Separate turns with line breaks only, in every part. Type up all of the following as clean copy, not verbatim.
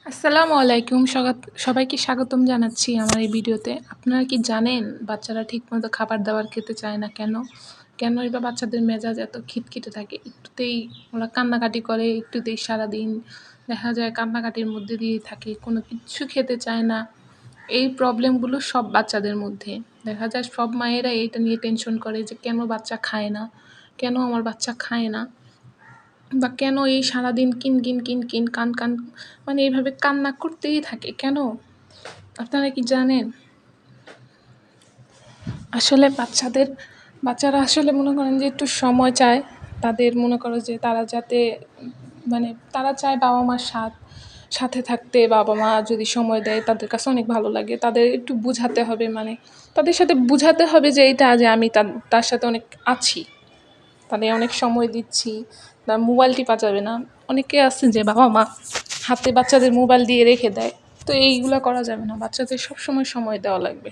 আসসালামু আলাইকুম। সবাইকে স্বাগতম জানাচ্ছি আমার এই ভিডিওতে। আপনারা কি জানেন বাচ্চারা ঠিকমতো খাবার-দাবার খেতে চায় না কেন? কেনই বা বাচ্চাদের মেজাজ এত খিটখিটে থাকে? একটুতেই ওরা কান্নাকাটি করে, একটুতেই সারাদিন দেখা যায় কান্নাকাটির মধ্যে দিয়েই থাকে। কোনো কিচ্ছু খেতে চায় না। এই প্রবলেমগুলো সব বাচ্চাদের মধ্যে। দেখা যায় সব মায়েরা এইটা নিয়ে টেনশন করে যে কেন বাচ্চা খায় না? কেন আমার বাচ্চা খায় না? বা কেন এই সারাদিন কিন কান মানে এইভাবে কান্না করতেই থাকে কেন? আপনারা কি জানেন? আসলে বাচ্চারা আসলে মনে করেন যে একটু সময় চায়। তাদের মনে করো যে তারা যাতে মানে তারা চায় বাবা-মার সাথে থাকতে। বাবা-মা যদি সময় দেয় তাদের কাছে অনেক ভালো লাগে। তাদের একটু বুঝাতে হবে মানে তাদের সাথে বুঝাতে হবে যে এইটা যে আমি তার সাথে অনেক আছি। তাদের অনেক সময় দিচ্ছি। বা মোবাইল টিপা যাবে না। অনেকে আছে যে বাবা-মা হাতে বাচ্চাদের মোবাইল দিয়ে রেখে দেয়। তো এইগুলা করা যাবে না। বাচ্চাদের সবসময় সময় দেওয়া লাগবে।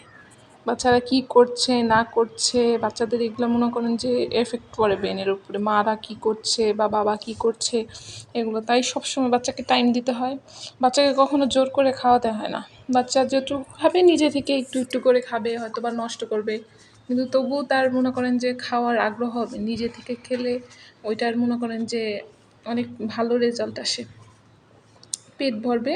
বাচ্চারা কি করছে না করছে বাচ্চাদের এগুলো মনে করেন যে এফেক্ট পড়ে ব্রেনের উপরে। মারা কি করছে বা বাবা কি করছে এগুলো। তাই সবসময় বাচ্চাকে টাইম দিতে হয়। বাচ্চাকে কখনো জোর করে খাওয়াতে হয় না। বাচ্চা যেটুকু খাবে নিজে থেকে একটু করে খাবে হয়তো বা নষ্ট করবে। কিন্তু তবুও তার মনে করেন যে খাওয়ার আগ্রহ হবে। নিজে থেকে খেলে ওইটার মনে করেন যে অনেক ভালো রেজাল্ট আসে। পেট ভরবে